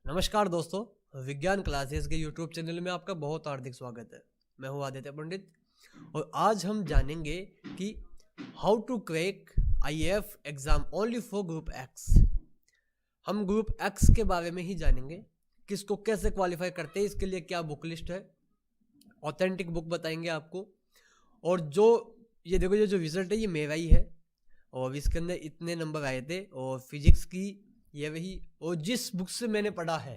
नमस्कार दोस्तों, विज्ञान क्लासेस के यूट्यूब चैनल में आपका बहुत हार्दिक स्वागत है। मैं हूं आदित्य पंडित और आज हम जानेंगे कि how to crack IAF exam only for group X. हम ग्रुप एक्स के बारे में ही जानेंगे, किसको कैसे क्वालिफाई करते हैं, इसके लिए क्या बुक लिस्ट है, ऑथेंटिक बुक बताएंगे आपको। और जो ये देखो, ये जो रिजल्ट है ये मेरा ही है और इसके अंदर इतने नंबर आए थे और फिजिक्स की ये वही, और जिस बुक से मैंने पढ़ा है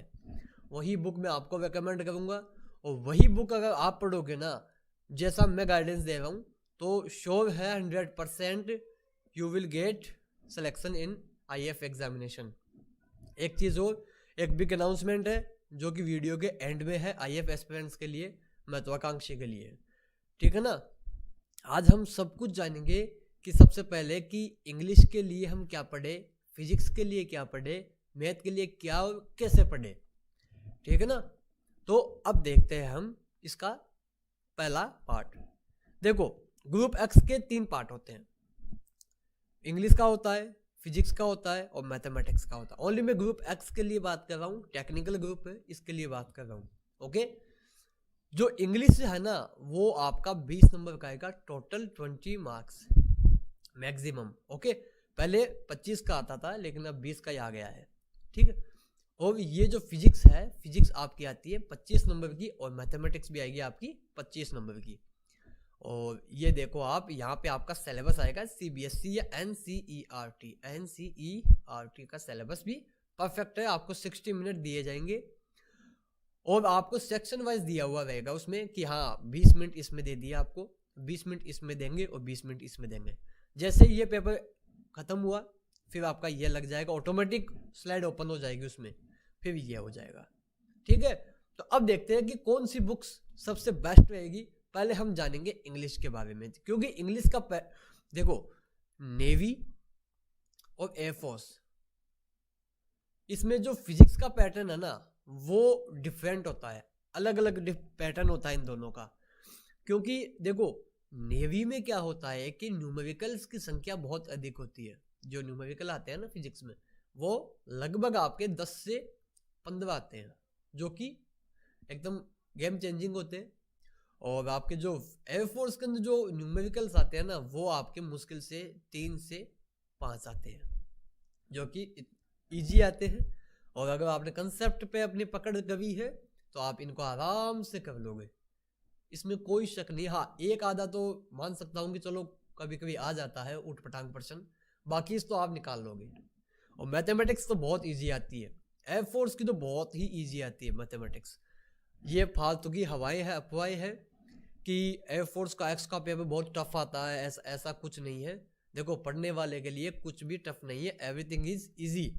वही बुक मैं आपको रेकमेंड करूँगा। और वही बुक अगर आप पढ़ोगे ना, जैसा मैं गाइडेंस दे रहा हूँ, तो श्योर है 100% you will get selection in IAF examination. एक चीज़ और, एक बिग अनाउंसमेंट है जो कि वीडियो के एंड में है आईएएफ एस्पिरेंट्स के लिए, महत्वाकांक्षी के लिए, ठीक है ना। आज हम सब कुछ जानेंगे कि सबसे पहले कि इंग्लिश के लिए हम क्या पढ़े, फिजिक्स के लिए क्या पढ़े, मैथ के लिए क्या और कैसे पढ़े, ठीक है ना। तो अब देखते हैं हम इसका पहला पार्ट। देखो, ग्रुप एक्स के 3 पार्ट होते हैं। इंग्लिश का होता है, फिजिक्स का होता है और मैथमेटिक्स का होता है। ओनली मैं ग्रुप एक्स के लिए बात कर रहा हूँ, टेक्निकल ग्रुप है इसके लिए बात कर रहा हूँ। ओके, जो इंग्लिश है ना वो आपका 20 नंबर का आएगा, टोटल 20 मार्क्स मैक्सिमम। ओके, पहले 25 का आता था लेकिन अब 20 का ही आ गया है, ठीक है। और ये जो फिजिक्स है, फिजिक्स आपकी आती है 25 नंबर की और मैथमेटिक्स भी आएगी आपकी 25 नंबर की। और ये देखो आप, यहाँ पे आपका सिलेबस आएगा सीबीएसई या एनसीईआरटी का सिलेबस भी परफेक्ट है। आपको 60 मिनट दिए जाएंगे और आपको सेक्शन वाइज दिया हुआ रहेगा उसमें कि हाँ 20 मिनट इसमें दे दिया आपको, 20 मिनट इसमें देंगे और 20 मिनट इसमें देंगे। जैसे ये पेपर खत्म हुआ फिर आपका ये लग जाएगा, ऑटोमेटिक स्लाइड ओपन हो जाएगी उसमें, फिर ये हो जाएगा, ठीक है। तो अब देखते हैं कि कौन सी बुक्स सबसे बेस्ट रहेगी। पहले हम जानेंगे इंग्लिश के बारे में, क्योंकि इंग्लिश का देखो, नेवी और एयरफोर्स, इसमें जो फिजिक्स का पैटर्न है ना वो डिफरेंट होता है, अलग अलग पैटर्न होता है इन दोनों का। क्योंकि देखो, नेवी में क्या होता है कि न्यूमेरिकल्स की संख्या बहुत अधिक होती है। जो न्यूमेरिकल आते हैं ना फिजिक्स में, वो लगभग आपके 10 से 15 आते हैं, जो कि एकदम गेम चेंजिंग होते हैं। और आपके जो एयरफोर्स के अंदर जो न्यूमेरिकल्स आते हैं ना वो आपके मुश्किल से 3 से 5 आते हैं, जो कि इजी आते हैं। और अगर आपने कंसेप्ट पे अपनी पकड़ करी है तो आप इनको आराम से कर लोगे, इसमें कोई शक नहीं। हाँ, एक आधा तो मान सकता हूँ कि चलो कभी कभी आ जाता है उठ पटांग पर्सन, बाकी इस तो आप निकाल लोगे। और मैथमेटिक्स तो बहुत इजी आती है, एयरफोर्स की तो बहुत ही इजी आती है मैथमेटिक्स। ये फालतू की हवाएं है, अफवाहें है कि एयरफोर्स का एक्स का पेपर बहुत टफ आता है, ऐसा कुछ नहीं है। देखो, पढ़ने वाले के लिए कुछ भी टफ नहीं है, एवरीथिंग इज इजी।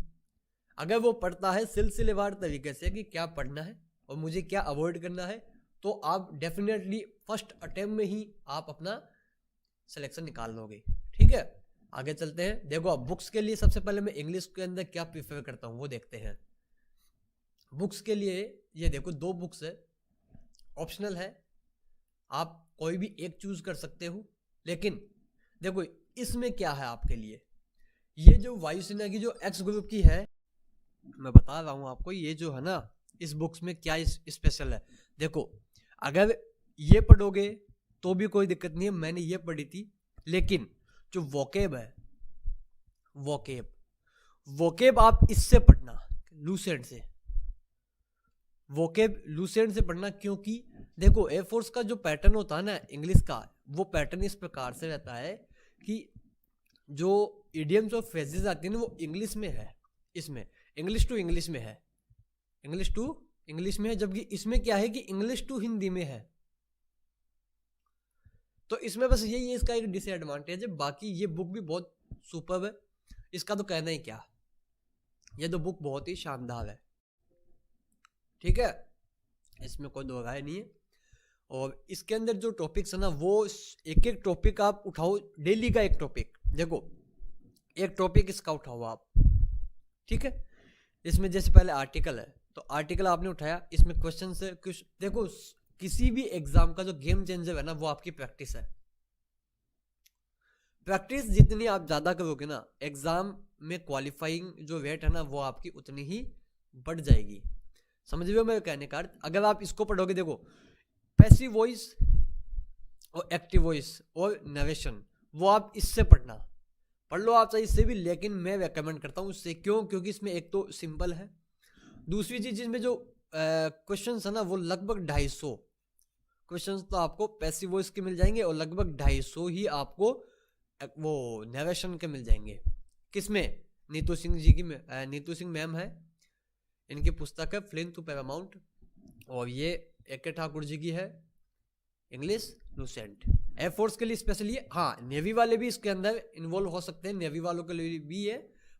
अगर वो पढ़ता है सिलसिलेवार तरीके से कि क्या पढ़ना है और मुझे क्या अवॉइड करना है, तो आप डेफिनेटली फर्स्ट अटेम्प्ट में ही आप अपना सिलेक्शन निकाल लोगे, ठीक है। आगे चलते हैं। देखो, अब बुक्स के लिए सबसे पहले मैं इंग्लिश के अंदर क्या प्रीफर करता हूँ वो देखते हैं। बुक्स के लिए ये देखो, 2 बुक्स है, ऑप्शनल है, आप कोई भी एक चूज कर सकते हो। लेकिन देखो इसमें क्या है आपके लिए, ये जो वायुसेना की जो एक्स ग्रुप की है, मैं बता रहा हूँ आपको, ये जो है ना इस बुक्स में क्या स्पेशल है। देखो, अगर ये पढ़ोगे तो भी कोई दिक्कत नहीं है, मैंने ये पढ़ी थी। लेकिन जो वोकेब है, वोकेब आप इससे पढ़ना, लूसेंट से, वोकेब लूसेंट से पढ़ना। क्योंकि देखो, एयरफोर्स का जो पैटर्न होता है ना इंग्लिश का, वो पैटर्न इस प्रकार से रहता है कि जो इडियम्स और फ्रेजेस आती है ना वो इंग्लिश में है, इसमें इंग्लिश टू इंग्लिश में है, इंग्लिश टू इंग्लिश में है, जबकि इसमें क्या है कि इंग्लिश टू हिंदी में है। तो इसमें बस यही है इसका एक डिसएडवांटेज है, बाकी ये बुक भी बहुत सुपर्ब है, इसका तो कहना ही क्या, ये तो बुक बहुत ही शानदार है, ठीक है, इसमें कोई दो राय नहीं है। और इसके अंदर जो टॉपिक्स है ना वो एक एक टॉपिक आप उठाओ, डेली का एक टॉपिक, देखो एक टॉपिक इसका उठाओ आप, ठीक है। इसमें जैसे पहले आर्टिकल है, तो आर्टिकल आपने उठाया, इसमें क्वेश्चन से कुछ देखो, किसी भी एग्जाम का जो गेम चेंजर है ना वो आपकी प्रैक्टिस है। प्रैक्टिस जितनी आप ज्यादा करोगे ना, एग्जाम में क्वालिफाइंग जो रेट है ना वो आपकी उतनी ही बढ़ जाएगी। समझ रहे हो मेरे कहने का अर्थ? अगर आप इसको पढ़ोगे, देखो पैसिव वॉइस और एक्टिव वॉइस और नरेशन, वो आप इससे पढ़ लो आप चाहे इससे भी, लेकिन मैं रेकमेंड करता हूँ इससे। क्यों? क्योंकि इसमें एक तो सिंपल है, दूसरी चीज इसमें जो क्वेश्चन है ना वो लगभग 250 क्वेश्चन तो आपको पैसिव वॉइस के मिल जाएंगे और लगभग 250 ही आपको वो नरेशन के मिल जाएंगे। किसमें? नीतू सिंह जी की नीतू सिंह मैम है, इनकी पुस्तक है फ्लिंग टू पैरामाउंट, और ये AK ठाकुर जी की है इंग्लिश लूसेंट। एयरफोर्स के लिए स्पेशली, हाँ नेवी वाले भी इसके अंदर इन्वॉल्व हो सकते हैं, नेवी वालों के लिए भी ये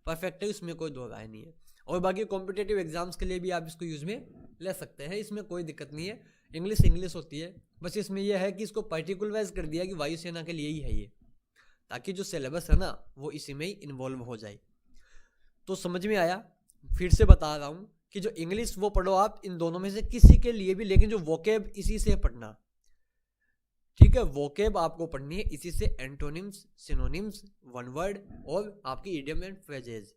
परफेक्ट है, इसमें कोई दो राय नहीं है। और बाकी कॉम्पिटेटिव एग्जाम्स के लिए भी आप इसको यूज में ले सकते हैं, इसमें कोई दिक्कत नहीं है। इंग्लिश होती है, बस इसमें यह है कि इसको पर्टिकुलराइज कर दिया कि वायुसेना के लिए ही है ये, ताकि जो सिलेबस है ना वो इसी में ही इन्वॉल्व हो जाए। तो समझ में आया? फिर से बता रहा हूँ कि जो इंग्लिश वो पढ़ो आप इन दोनों में से किसी के लिए भी, लेकिन जो वोकेब इसी से पढ़ना, ठीक है? वोकेब आपको पढ़नी है इसी से, एंटोनिम्स, सिनोनिम्स, वन वर्ड और आपकी इडियम एंड फ्रेजेज,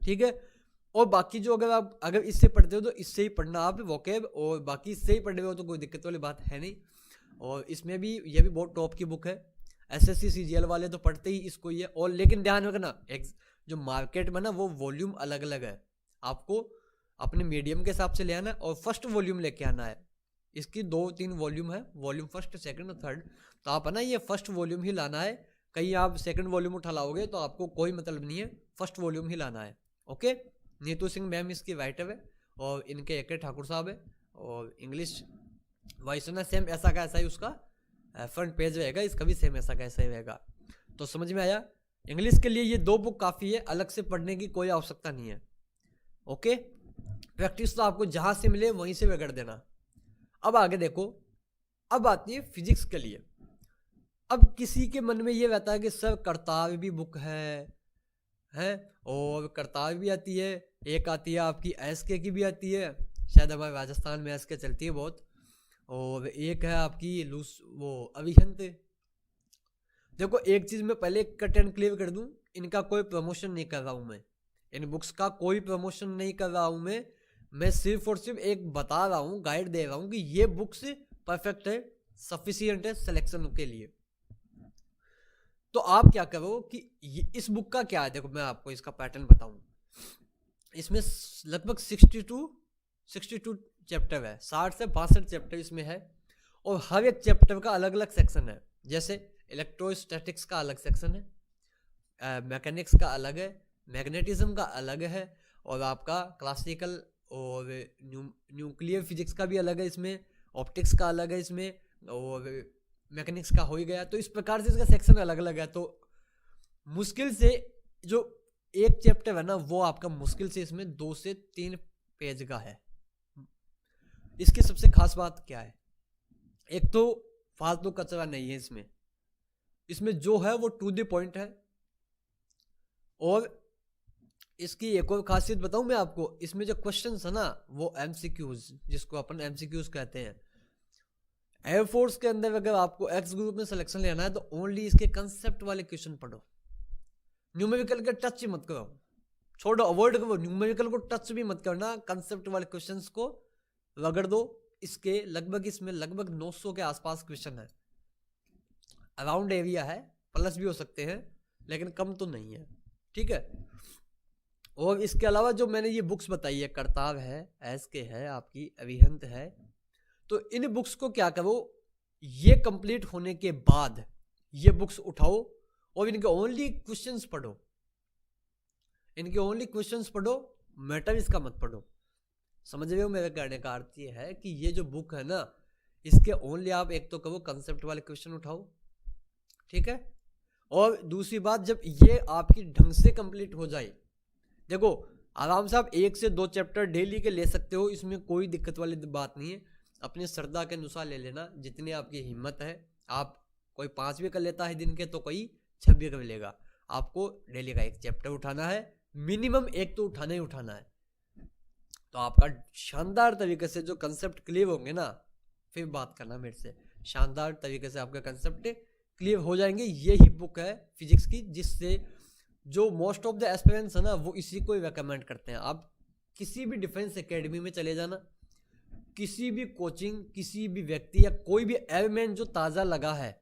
ठीक है? और बाकी जो अगर इससे पढ़ते हो तो इससे ही पढ़ना आप वोकेब, और बाकी इससे ही पढ़ रहे हो तो कोई दिक्कत वाली बात है नहीं। और इसमें भी ये भी बहुत टॉप की बुक है, SSC CGL वाले तो पढ़ते ही इसको ही है। और लेकिन ध्यान रखना, जो मार्केट में ना वो वॉल्यूम अलग अलग है, आपको अपने मीडियम के हिसाब से ले आना और फर्स्ट वॉल्यूम लेके आना है। इसकी 2-3 वॉल्यूम है, वॉल्यूम फर्स्ट, सेकंड और थर्ड, तो आप है ना ये फर्स्ट वॉल्यूम ही लाना है। कहीं आप सेकंड वॉल्यूम उठा लाओगे तो आपको कोई मतलब नहीं है, फर्स्ट वॉल्यूम ही लाना है। ओके, नीतू सिंह मैम इसकी राइटर है और इनके AK ठाकुर साहब है, और इंग्लिश वायुसेना सेम ऐसा का ऐसा ही उसका फ्रंट पेज रहेगा, इसका भी सेम ऐसा का ऐसा ही रहेगा। तो समझ में आया? इंग्लिश के लिए ये 2 बुक काफ़ी है, अलग से पढ़ने की कोई आवश्यकता नहीं है। ओके, प्रैक्टिस तो आपको जहाँ से मिले वहीं से कर देना। अब आगे देखो, अब आती है फिजिक्स के लिए। अब किसी के मन में ये रहता है कि सर कर्तव्य भी बुक है और कर्तव्य भी आती है, एक आती है आपकी SK की भी आती है, शायद हमारे राजस्थान में SK चलती है बहुत, और एक है आपकी वो अभिहंत। देखो एक चीज मैं पहले कट एंड क्लियर कर दूं, इनका कोई प्रमोशन नहीं कर रहा हूं मैं, इन बुक्स का कोई प्रमोशन नहीं कर रहा हूं मैं सिर्फ और सिर्फ एक बता रहा हूं, गाइड दे रहा हूं कि ये बुक्स परफेक्ट है, सफिशिएंट है सिलेक्शन के लिए। तो आप क्या करो कि इस बुक का क्या है, देखो मैं आपको इसका पैटर्न बताऊं। इसमें लगभग 62 चैप्टर है, 60 से 62 चैप्टर इसमें है, और हर एक चैप्टर का अलग अलग सेक्शन है। जैसे इलेक्ट्रोस्टैटिक्स का अलग सेक्शन है, मैकेनिक्स का अलग है, मैग्नेटिज्म का अलग है, और आपका क्लासिकल और न्यूक्लियर फिजिक्स का भी अलग है इसमें, ऑप्टिक्स का अलग है इसमें, और मैकेनिक्स का हो ही गया। तो इस प्रकार से इसका सेक्शन अलग अलग है। तो मुश्किल से जो एक चैप्टर है ना वो आपका मुश्किल से इसमें 2 से 3 पेज का है। इसकी सबसे खास बात क्या है, एक तो फालतू कचरा नहीं है इसमें जो है वो टू द पॉइंट है। और इसकी एक और खासियत बताऊं मैं आपको, इसमें जो क्वेश्चंस है ना वो MCQs, जिसको अपन MCQs कहते हैं। एयरफोर्स के अंदर अगर आपको X ग्रुप में सिलेक्शन लेना है तो ओनली इसके कंसेप्ट वाले क्वेश्चन पढ़ो, न्यूमेरिकल का टच ही मत करो, छोड़ो, अवॉइड करो, न्यूमेरिकल को टच भी मत करना, कंसेप्ट वाले क्वेश्चंस को रगड़ दो। इसमें लगभग 900 के आसपास क्वेश्चन है, अराउंड एरिया है, प्लस भी हो सकते हैं लेकिन कम तो नहीं है, ठीक है। और इसके अलावा जो मैंने ये बुक्स बताई है, कर्तव्य है, SK है, आपकी अभिहंत है, तो इन बुक्स को क्या करो, ये कंप्लीट होने के बाद ये बुक्स उठाओ और इनके ओनली क्वेश्चंस पढ़ो, मैटर इसका मत पढ़ो। समझ रहे हो मेरे कहने का अर्थ ये है कि ये जो बुक है ना इसके ओनली आप एक तो कहो कंसेप्ट वाले क्वेश्चन उठाओ, ठीक है। और दूसरी बात, जब ये आपकी ढंग से कंप्लीट हो जाए, देखो आराम से आप 1 से 2 चैप्टर डेली के ले सकते हो, इसमें कोई दिक्कत वाली बात नहीं है। अपनी श्रद्धा के अनुसार ले लेना, जितनी आपकी हिम्मत है। आप कोई 5 भी कर लेता है दिन के तो कोई 6 भी कर लेगा। आपको डेली का 1 चैप्टर उठाना है, मिनिमम 1 तो उठाना ही उठाना है। तो आपका शानदार तरीके से जो कंसेप्ट क्लियर होंगे ना, फिर बात करना मेरे से, शानदार तरीके से आपके कंसेप्ट क्लियर हो जाएंगे। यही बुक है फिजिक्स की, जिससे जो मोस्ट ऑफ द एस्पिरेंट्स है ना वो इसी को ही रिकमेंड करते हैं। अब किसी भी डिफेंस एकेडमी में चले जाना, किसी भी कोचिंग, किसी भी व्यक्ति या कोई भी एलिमेंट जो ताज़ा लगा है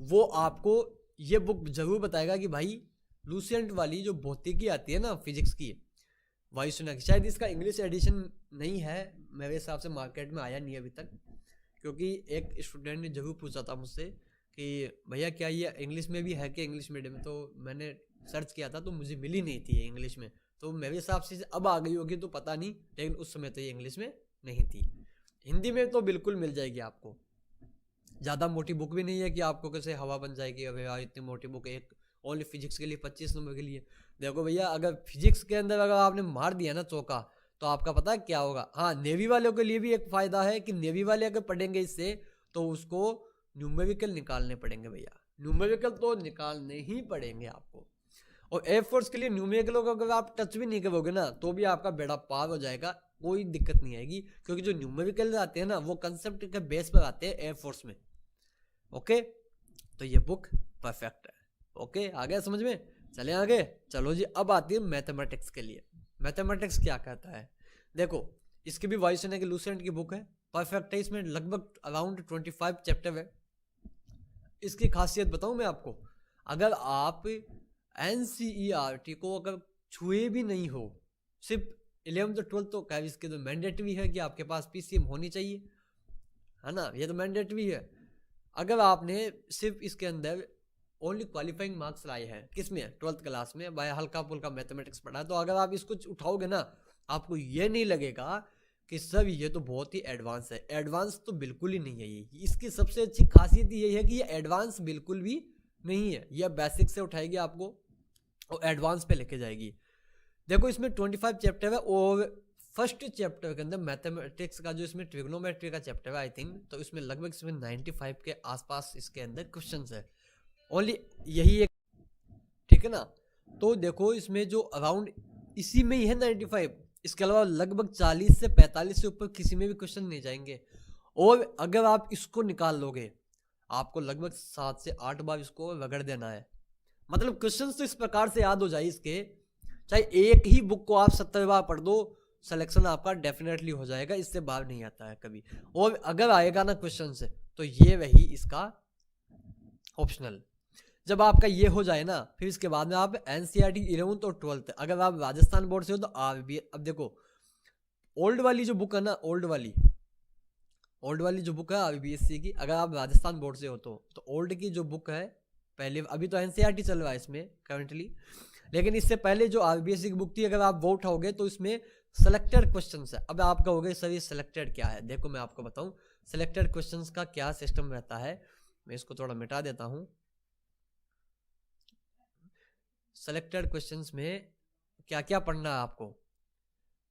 वो आपको ये बुक जरूर बताएगा कि भाई लूसेंट वाली जो भौतिकी आती है ना फिजिक्स की, वायुसेना की, शायद इसका इंग्लिश एडिशन नहीं है मेरे हिसाब से, मार्केट में आया नहीं अभी तक, क्योंकि एक स्टूडेंट ने जरूर पूछा था मुझसे कि भैया क्या ये इंग्लिश में भी है कि इंग्लिश मीडियम में, तो मैंने सर्च किया था तो मुझे मिली नहीं थी इंग्लिश में, तो मेरे हिसाब से अब आ गई होगी तो पता नहीं, लेकिन उस समय तो ये इंग्लिश में नहीं थी। हिंदी में तो बिल्कुल मिल जाएगी आपको, ज़्यादा मोटी बुक भी नहीं है कि आपको कैसे हवा बन जाएगी अब यार इतनी मोटी बुक, एक ओनली फिजिक्स के लिए 25 नंबर के लिए। देखो भैया अगर फिजिक्स के अंदर अगर आपने मार दिया ना चौका तो आपका पता है क्या होगा। हाँ, नेवी वालों के लिए भी एक फ़ायदा है कि नेवी वाले अगर पढ़ेंगे इससे तो उसको न्यूमेरिकल निकालने पड़ेंगे भैया, न्यूमेरिकल तो निकालने ही पड़ेंगे आपको। और एयरफोर्स के लिए न्यूमेरिकल को अगर आप टच भी नहीं करोगे ना तो भी आपका बेड़ा पार हो जाएगा, कोई दिक्कत नहीं आएगी, क्योंकि जो न्यूमेरिकल आते हैं ना वो कंसेप्ट के बेस पर आते हैं एयरफोर्स में। ओके, तो ये बुक परफेक्ट है। ओके, आ गया समझ में? चले आगे, चलो जी। अब आती है मैथमेटिक्स के लिए। मैथमेटिक्स क्या कहता है, देखो इसकी भी वायुसेना की लूसेंट की बुक है, परफेक्ट है, इसमें लगभग अराउंड 25 चैप्टर है। इसकी खासियत बताऊं मैं आपको, अगर आप NCERT को अगर छुए भी नहीं हो, सिर्फ 11th 12th तो क्या इसके तो मैंडेटरी है कि आपके पास PCM होनी चाहिए, है ना, ये तो मैंडेटरी है। अगर आपने सिर्फ इसके अंदर ओनली क्वालिफाइंग मार्क्स लाए हैं किसमें, 12th क्लास में, भाई हल्का फुल्का मैथमेटिक्स पढ़ा है, तो अगर आप इसको उठाओगे ना आपको ये नहीं लगेगा कि सर ये तो बहुत ही एडवांस है। एडवांस तो बिल्कुल ही नहीं है ये, इसकी सबसे अच्छी खासियत ये है कि ये एडवांस बिल्कुल भी नहीं है, यह बेसिक से उठाएगी आपको और एडवांस पे लेके जाएगी। देखो इसमें 25 चैप्टर है और फर्स्ट चैप्टर के अंदर मैथमेटिक्स का जो इसमें ट्रिग्नोमेट्री का चैप्टर है आई थिंक, तो इसमें लगभग इसमें 95 के आसपास इसके अंदर क्वेश्चंस है, ओनली यही एक, ठीक है ना। तो देखो इसमें जो अराउंड इसी में ही है 95, इसके अलावा लगभग 40 से 45 से ऊपर किसी में भी क्वेश्चन नहीं जाएंगे। और अगर आप इसको निकाल लोगे आपको लगभग 7 से 8 बार इसको रगड़ देना है, मतलब क्वेश्चन तो इस प्रकार से याद हो जाए इसके, चाहे एक ही बुक को आप 70 बार पढ़ दो, सिलेक्शन आपका डेफिनेटली हो जाएगा, इससे बाहर नहीं आता है कभी। और अगर आएगा ना क्वेश्चन से तो ये वही इसका ऑप्शनल। जब आपका ये हो जाए ना फिर इसके बाद में आप NCERT 11th और 12th, अगर आप राजस्थान बोर्ड से हो तो RBA। अब देखो ओल्ड वाली जो बुक है ना, ओल्ड वाली जो बुक है RBSC की, अगर आप राजस्थान बोर्ड से हो तो ओल्ड की जो बुक है पहले, अभी तो NCERT चल रहा है इसमें करंटली, लेकिन इससे पहले जो RBSC की बुक थी अगर आप वो उठाओगे तो इसमें सिलेक्टेड क्वेश्चंस है। अब आप कहोगे सर ये सिलेक्टेड क्या है, देखो मैं आपको बताऊं सिलेक्टेड क्वेश्चंस का क्या सिस्टम रहता है। मैं इसको थोड़ा मिटा देता हूं। सिलेक्टेड क्वेश्चंस में क्या क्या पढ़ना है आपको,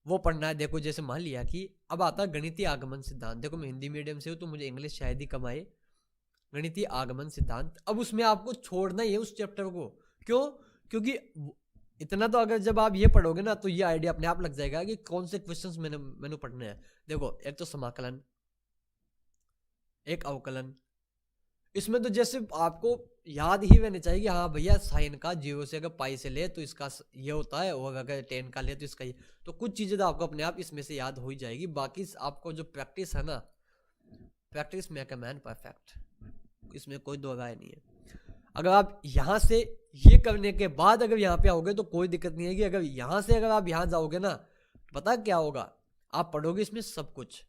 वो पढ़ना है। देखो जैसे मान लिया कि अब आता है गणितीय आगमन सिद्धांत, देखो मैं हिंदी मीडियम से हूँ तो मुझे इंग्लिश शायद ही कम आए। गणितीय आगमन सिद्धांत, अब उसमें आपको छोड़ना ही है उस चैप्टर को, क्यों, क्योंकि इतना तो अगर जब आप ये पढ़ोगे ना तो ये आइडिया अपने आप लग जाएगा कि कौन से क्वेश्चंस मैंने पढ़ने हैं। देखो एक तो समाकलन, एक अवकलन, इसमें तो जैसे आपको याद ही रहना चाहिए हाँ भैया साइन का 0 से अगर पाई से ले तो इसका ये होता है, और अगर 10 का ले तो इसका ये, तो कुछ चीज़ें तो आपको अपने आप इसमें से याद हो ही जाएगी। बाकी आपको जो प्रैक्टिस है ना, practice make a man perfect, इसमें कोई दो राय नहीं है। अगर आप यहाँ से ये करने के बाद अगर यहाँ पे आओगे तो कोई दिक्कत नहीं है कि अगर यहाँ से अगर आप यहाँ जाओगे ना पता क्या होगा, आप पढ़ोगे इसमें सब कुछ।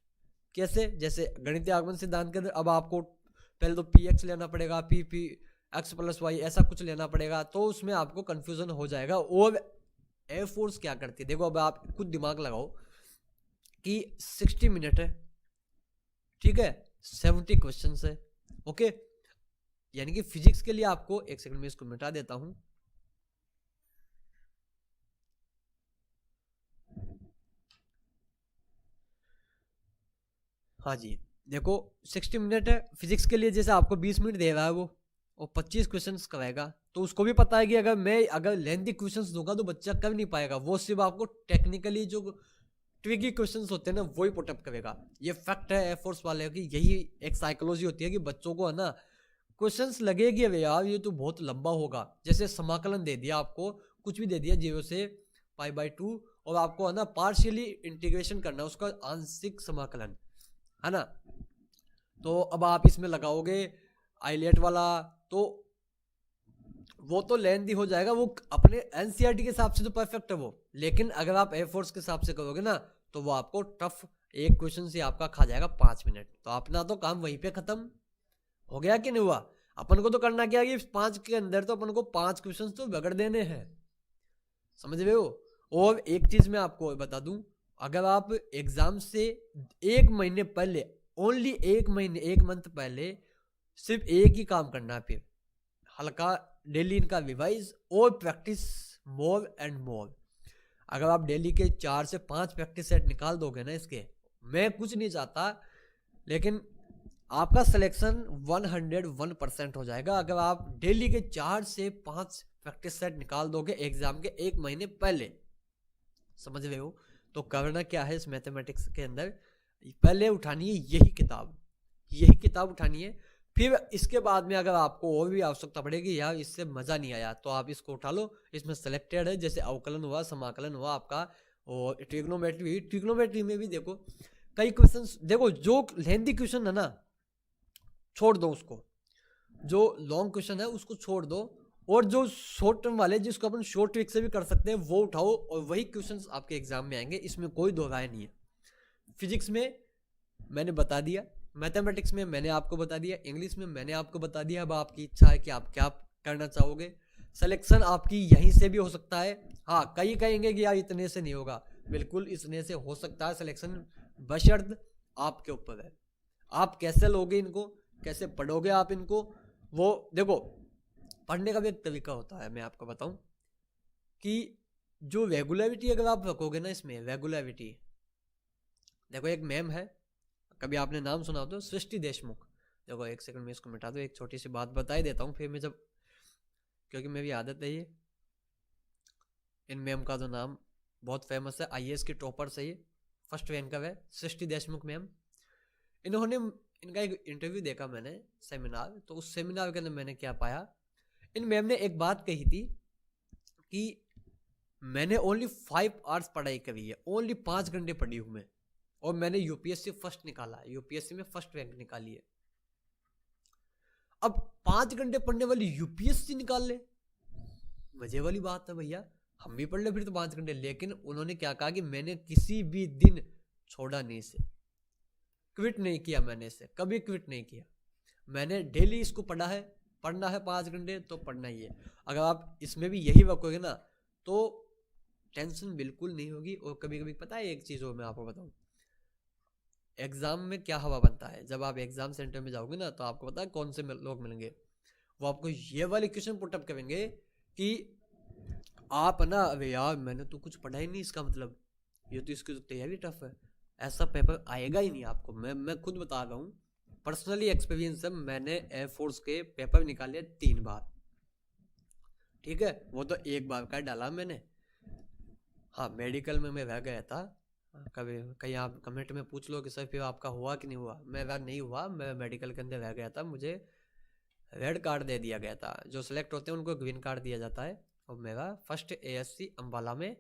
कैसे, जैसे गणितीय आगमन सिद्धांत के अंदर अब आपको पहले तो PX लेना पड़ेगा, PP x + y ऐसा कुछ लेना पड़ेगा, तो उसमें आपको कंफ्यूजन हो जाएगा। और एयरफोर्स क्या करती है, देखो अब आप खुद दिमाग लगाओ कि 60 मिनट है, ठीक है, 70 क्वेश्चन है, ओके, यानी कि फिजिक्स के लिए आपको, एक सेकंड में इसको मिटा देता हूं, हाँ जी देखो 60 मिनट है फिजिक्स के लिए, जैसे आपको 20 मिनट दे रहा है वो और 25 क्वेश्चंस कराएगा, तो उसको भी पता है कि अगर लेंथी क्वेश्चंस दूंगा तो बच्चा कर नहीं पाएगा, वो सिर्फ आपको टेक्निकली जो ट्रिकी क्वेश्चंस होते हैं ना वही पुटअप करेगा। ये फैक्ट है एयरफोर्स वाले की, यही एक साइकोलॉजी होती है कि बच्चों को है ना क्वेश्चंस लगेगी अरे यार ये तो बहुत लंबा होगा। जैसे समाकलन दे दिया आपको, कुछ भी दे दिया 0 से π/2 और आपको है ना पार्शियली इंटीग्रेशन करना है, उसका आंशिक समाकलन, है ना। तो अब आप इसमें लगाओगे आइलेट वाला, तो वो तो लेंथी हो जाएगा, वो अपने एनसीईआरटी के हिसाब से तो परफेक्ट है वो, लेकिन अगर आप एयरफोर्स के हिसाब से करोगे ना तो वो आपको टफ, एक क्वेश्चन से आपका खा जाएगा 5 मिनट। तो अपना तो काम वहीं पे खत्म हो गया कि नहीं हुआ। अपन को तो करना क्या है कि 5 के अंदर तो अपन को 5 क्वेश्चन तो बगड़ देने हैं, समझ रहे हो। और एक चीज मैं आपको बता दूं, अगर आप एग्जाम से 1 महीने पहले, ओनली 1 महीने 1 मंथ पहले सिर्फ एक ही काम करना है, फिर हल्का डेली इनका रिवाइज और प्रैक्टिस मोर एंड मोर। अगर आप डेली के 4 से 5 प्रैक्टिस सेट निकाल दोगे ना इसके, मैं कुछ नहीं चाहता, लेकिन आपका सिलेक्शन 101% हो जाएगा अगर आप डेली के 4 से 5 प्रैक्टिस सेट निकाल दोगे एग्जाम के 1 महीने पहले, समझ रहे हो। तो करना क्या है इस मैथमेटिक्स के अंदर, पहले उठानी है यही किताब उठानी है। फिर इसके बाद में अगर आपको और भी आवश्यकता पड़ेगी, यार इससे मजा नहीं आया, तो आप इसको उठा लो, इसमें सिलेक्टेड है, जैसे अवकलन हुआ, समाकलन हुआ आपका, और ट्रिग्नोमेट्री में भी देखो कई क्वेश्चंस, देखो जो लेंथी क्वेश्चन है ना छोड़ दो उसको, जो लॉन्ग क्वेश्चन है उसको छोड़ दो, और जो शॉर्ट टर्म वाले जिसको अपन शॉर्ट ट्रिक से भी कर सकते हैं वो उठाओ, और वही क्वेश्चंस आपके एग्जाम में आएंगे, इसमें कोई दो राय नहीं है। फिजिक्स में मैंने बता दिया, मैथमेटिक्स में मैंने आपको बता दिया, इंग्लिश में मैंने आपको बता दिया। अब आपकी इच्छा है कि आप क्या करना चाहोगे। सिलेक्शन आपकी यहीं से भी हो सकता है, हाँ कई कहेंगे कि यार इतने से नहीं होगा, बिल्कुल इतने से हो सकता है सिलेक्शन, बशर्त आपके ऊपर है, आप कैसे लोगे इनको, कैसे पढ़ोगे आप इनको। वो देखो पढ़ने का भी एक तरीका होता है, मैं आपको बताऊं कि जो रेगुलरिटी अगर आप रखोगे ना इसमें, रेगुलरिटी, देखो एक मैम है, कभी आपने नाम सुना हो तो, सृष्टि देशमुख। देखो एक सेकंड में इसको मिटा दो, एक छोटी सी बात बता ही देता हूँ फिर मैं जब, क्योंकि मेरी आदत है ये, इन मैम का जो नाम बहुत फेमस है, आईएएस की टॉपर से ये फर्स्ट रैंकर है, सृष्टि देशमुख मैम। इन्होंने, इनका एक इंटरव्यू देखा मैंने, सेमिनार, तो उस सेमिनार के अंदर मैंने क्या पाया, इन मैम ने एक बात कही थी कि मैंने ओनली 5 आवर्स पढ़ाई करी है, ओनली 5 घंटे पढ़ी हूँ मैं, और मैंने यूपीएससी फर्स्ट निकाला है, यूपीएससी में फर्स्ट रैंक निकाली है। अब 5 घंटे पढ़ने वाली यूपीएससी निकाल ले, मजे वाली बात है भैया, हम भी पढ़ ले फिर तो 5 घंटे। लेकिन उन्होंने क्या कहा कि मैंने किसी भी दिन छोड़ा नहीं इसे, क्विट नहीं किया मैंने इसे, कभी क्विट नहीं किया, मैंने डेली इसको पढ़ा है, पढ़ना है 5 घंटे तो पढ़ना ही है। अगर आप इसमें भी यही रखोगे ना तो टेंशन बिल्कुल नहीं होगी। और कभी कभी पता है एक चीज़ और मैं आपको बताऊं, एग्जाम में क्या हवा बनता है, जब आप एग्जाम सेंटर में जाओगे ना तो आपको पता है कौन से लोग मिलेंगे, वो आपको ये वाले क्वेश्चन पुटअप करेंगे कि आप ना, अरे यार मैंने तो कुछ पढ़ा ही नहीं, इसका मतलब ये तो इसकी तो तैयारी टफ है, ऐसा पेपर आएगा ही नहीं आपको। मैं खुद बता रहा हूँ, पर्सनली एक्सपीरियंस है, मैंने एयरफोर्स के पेपर निकाले 3 बार, ठीक है, वो तो एक बार का डाला मैंने। हाँ मेडिकल में मैं रह गया था, कभी कहीं आप कमेंट में पूछ लो कि सर फिर आपका हुआ कि नहीं हुआ, मेरा नहीं हुआ, मैं मेडिकल के अंदर रह गया था, मुझे रेड कार्ड दे दिया गया था, जो सिलेक्ट होते हैं उनको ग्रीन कार्ड दिया जाता है। और मेरा फर्स्ट एएससी अंबाला में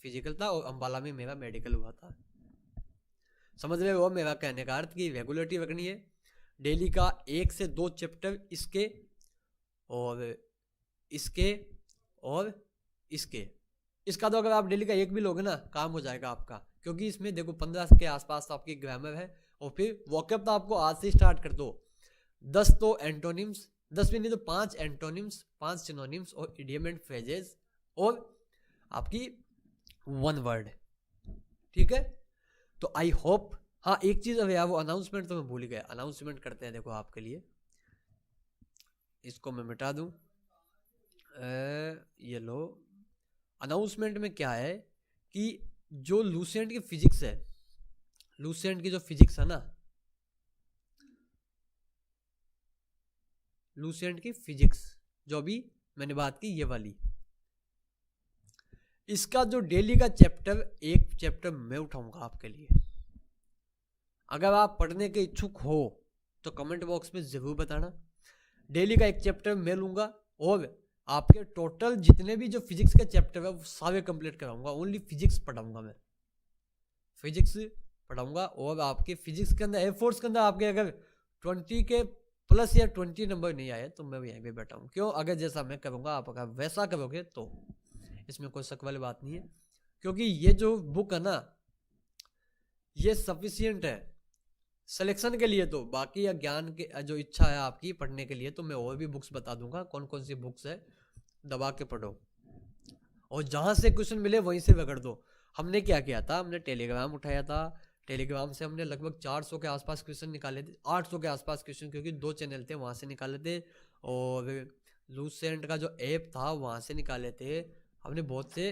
फिजिकल था, और अंबाला में मेरा मेडिकल हुआ था, समझ रहे हो। मेरा कहने का अर्थ कि रेगुलरिटी रखनी है, डेली का 1 से 2 चैप्टर इसके और इसके और इसके, इसका तो अगर आप डेली का 1 भी लोगे ना काम हो जाएगा आपका, क्योंकि इसमें देखो 15 के आसपास तो आपकी ग्रामर है, और फिर वॉकअप तो आपको आज से स्टार्ट कर दो, 10 तो एंटोनिम्स, 10 भी नहीं तो 5 एंटोनिम्स, 5 सिनोनिम्स और इडियम एंड फ्रेजेस, और आपकी 1 वर्ड, ठीक है। तो आई होप, हाँ एक चीज अब यार वो अनाउंसमेंट तो मैं भूल गया, अनाउंसमेंट करते हैं देखो आपके लिए, इसको मैं मिटा दूं, ये लो। अनाउंसमेंट में क्या है कि जो लूसेंट की फिजिक्स है, लूसेंट की जो फिजिक्स है ना, लूसेंट की फिजिक्स जो अभी मैंने बात की ये वाली, इसका जो डेली का चैप्टर, एक चैप्टर मैं उठाऊंगा आपके लिए। अगर आप पढ़ने के इच्छुक हो तो कमेंट बॉक्स में जरूर बताना, डेली का एक चैप्टर मैं लूंगा, और आपके टोटल जितने भी जो फिजिक्स के चैप्टर है वो सारे कंप्लीट कराऊंगा। ओनली फिजिक्स पढ़ाऊंगा मैं, फिजिक्स पढ़ाऊंगा। और आपके फिजिक्स के अंदर एयरफोर्स के अंदर आपके अगर 20 के प्लस या 20 नंबर नहीं आए तो मैं यहीं पे बैठा हूँ। क्यों? अगर जैसा मैं करूँगा आप अगर वैसा करोगे तो इसमें कोई शक वाली बात नहीं है। क्योंकि ये जो बुक है ना ये सफिशियंट है सिलेक्शन के लिए। तो बाकी या ज्ञान के जो इच्छा है आपकी पढ़ने के लिए तो मैं और भी बुक्स बता दूंगा कौन कौन सी बुक्स है, दबा के पढ़ो और जहाँ से क्वेश्चन मिले वहीं से पकड़ दो। हमने क्या किया था, हमने टेलीग्राम उठाया था, टेलीग्राम से हमने लगभग 400 के आसपास क्वेश्चन निकाले थे, 800 के आसपास क्वेश्चन, क्योंकि 2 चैनल थे वहाँ से निकाले थे और लूसेंट का जो ऐप था वहाँ से निकाले थे। हमने बहुत से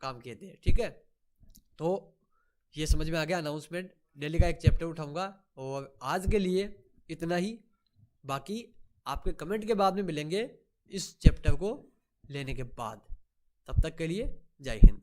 काम किए थे, ठीक है। तो ये समझ में आ गया अनाउंसमेंट। डेली का एक चैप्टर उठाऊंगा और आज के लिए इतना ही। बाकी आपके कमेंट के बाद में मिलेंगे इस चैप्टर को लेने के बाद। तब तक के लिए जय हिंद।